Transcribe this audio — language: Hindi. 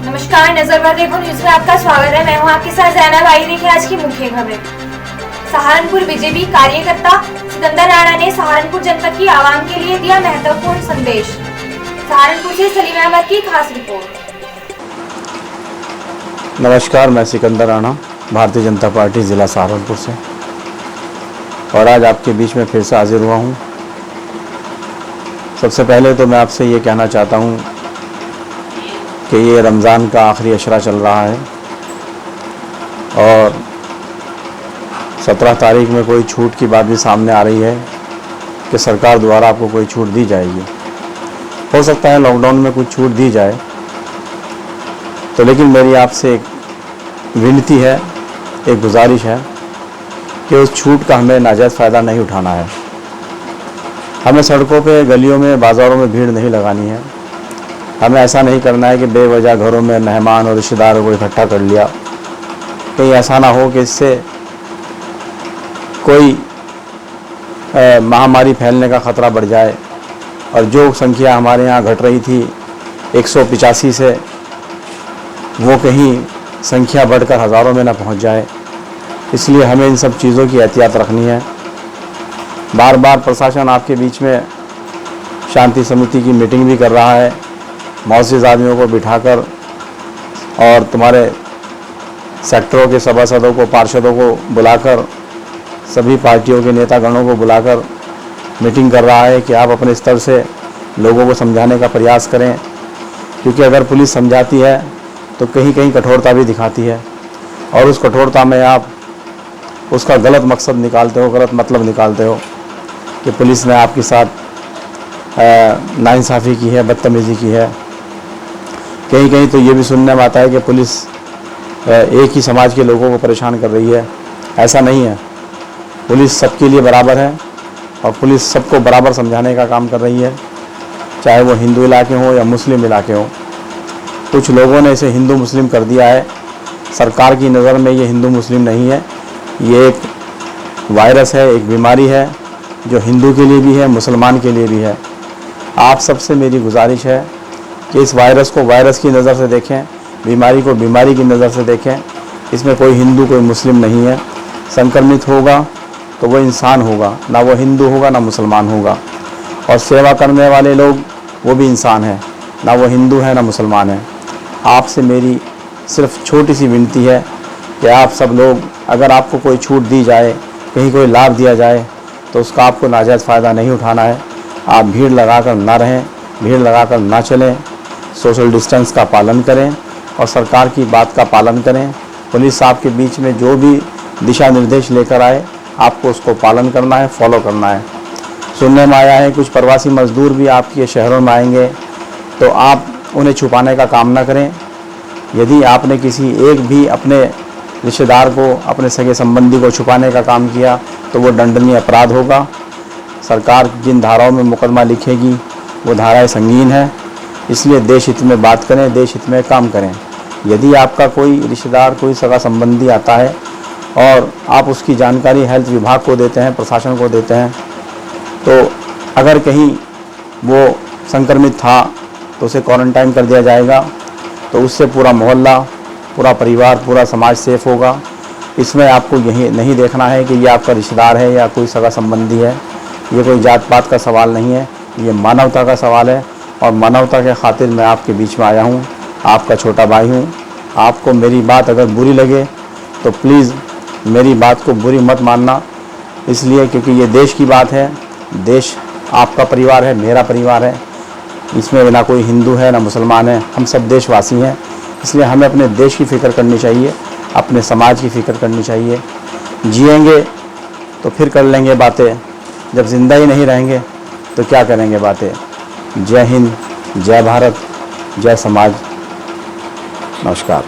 नमस्कार, नजर पर देखो न्यूज में आपका स्वागत है। मैं हूं आपके साथ जैनब। आई देखिए आज की मुख्य खबरें। सहारनपुर बीजेपी कार्यकर्ता सिकंदर राणा ने सहारनपुर जनपद की आवाम के लिए दिया महत्वपूर्ण संदेश। सहारनपुर से सलीम अहमद की खास रिपोर्ट। नमस्कार, मैं सिकंदर राणा, भारतीय जनता पार्टी जिला सहारनपुर से, और आज आपके बीच में फिर से हाजिर हुआ हूँ। सबसे पहले तो मैं आपसे ये कहना चाहता हूँ कि ये रमज़ान का आखिरी अशरा चल रहा है और 17 तारीख में कोई छूट की बात भी सामने आ रही है कि सरकार द्वारा आपको कोई छूट दी जाएगी। हो सकता है लॉकडाउन में कुछ छूट दी जाए, तो लेकिन मेरी आपसे एक विनती है, एक गुजारिश है कि उस छूट का हमें नाजायज़ फ़ायदा नहीं उठाना है। हमें सड़कों पे, गलियों में, बाज़ारों में भीड़ नहीं लगानी है। हमें ऐसा नहीं करना है कि बेवजह घरों में मेहमान और रिश्तेदारों को इकट्ठा कर लिया। कहीं ऐसा ना हो कि इससे कोई महामारी फैलने का ख़तरा बढ़ जाए और जो संख्या हमारे यहाँ घट रही थी 185 से, वो कहीं संख्या बढ़कर हज़ारों में ना पहुँच जाए। इसलिए हमें इन सब चीज़ों की एहतियात रखनी है। बार बार प्रशासन आपके बीच में शांति समिति की मीटिंग भी कर रहा है, मौजूद आदमियों को बिठाकर, और तुम्हारे सेक्टरों के सभासदों को, पार्षदों को बुलाकर, सभी पार्टियों के नेतागणों को बुलाकर मीटिंग कर रहा है कि आप अपने स्तर से लोगों को समझाने का प्रयास करें। क्योंकि अगर पुलिस समझाती है तो कहीं कहीं कठोरता भी दिखाती है, और उस कठोरता में आप उसका गलत मकसद निकालते हो, गलत मतलब निकालते हो कि पुलिस ने आपके साथ नाइंसाफ़ी की है, बदतमीज़ी की है। कहीं कहीं तो ये भी सुनने में आता है कि पुलिस एक ही समाज के लोगों को परेशान कर रही है। ऐसा नहीं है। पुलिस सबके लिए बराबर है और पुलिस सबको बराबर समझाने का काम कर रही है, चाहे वो हिंदू इलाके हों या मुस्लिम इलाके हों। कुछ लोगों ने इसे हिंदू मुस्लिम कर दिया है। सरकार की नज़र में ये हिंदू मुस्लिम नहीं है, ये एक वायरस है, एक बीमारी है जो हिंदू के लिए भी है, मुसलमान के लिए भी है। आप सबसे मेरी गुजारिश है कि इस वायरस को वायरस की नज़र से देखें, बीमारी को बीमारी की नज़र से देखें। इसमें कोई हिंदू, कोई मुस्लिम नहीं है। संक्रमित होगा तो वो इंसान होगा, ना वो हिंदू होगा ना मुसलमान होगा। और सेवा करने वाले लोग वो भी इंसान हैं, ना वो हिंदू है ना मुसलमान है। आपसे मेरी सिर्फ छोटी सी विनती है कि आप सब लोग, अगर आपको कोई छूट दी जाए, कहीं कोई लाभ दिया जाए, तो उसका आपको नाजायज़ फ़ायदा नहीं उठाना है। आप भीड़ लगाकर ना रहें, भीड़ लगाकर ना चलें, सोशल डिस्टेंस का पालन करें और सरकार की बात का पालन करें। पुलिस आपके बीच में जो भी दिशा निर्देश लेकर आए, आपको उसको पालन करना है, फॉलो करना है। सुनने में आया है कुछ प्रवासी मजदूर भी आपके शहरों में आएंगे, तो आप उन्हें छुपाने का काम ना करें। यदि आपने किसी एक भी अपने रिश्तेदार को, अपने सगे संबंधी को छुपाने का काम किया तो वो दंडनीय अपराध होगा। सरकार जिन धाराओं में मुकदमा लिखेगी वो धाराएं संगीन है। इसलिए देश हित में बात करें, देश हित में काम करें। यदि आपका कोई रिश्तेदार, कोई सगा संबंधी आता है और आप उसकी जानकारी हेल्थ विभाग को देते हैं, प्रशासन को देते हैं, तो अगर कहीं वो संक्रमित था तो उसे क्वारंटाइन कर दिया जाएगा। तो उससे पूरा मोहल्ला, पूरा परिवार, पूरा समाज सेफ होगा। इसमें आपको यही नहीं देखना है कि ये आपका रिश्तेदार है या कोई सगा संबंधी है। ये कोई जात पात का सवाल नहीं है, ये मानवता का सवाल है, और मानवता के खातिर मैं आपके बीच में आया हूँ। आपका छोटा भाई हूँ। आपको मेरी बात अगर बुरी लगे तो प्लीज़ मेरी बात को बुरी मत मानना, इसलिए क्योंकि ये देश की बात है। देश आपका परिवार है, मेरा परिवार है। इसमें ना कोई हिंदू है ना मुसलमान है, हम सब देशवासी हैं। इसलिए हमें अपने देश की फ़िक्र करनी चाहिए, अपने समाज की फ़िक्र करनी चाहिए। जिएंगे तो फिर कर लेंगे बातें, जब ज़िंदा ही नहीं रहेंगे तो क्या करेंगे बातें। जय हिंद, जय भारत, जय समाज। नमस्कार।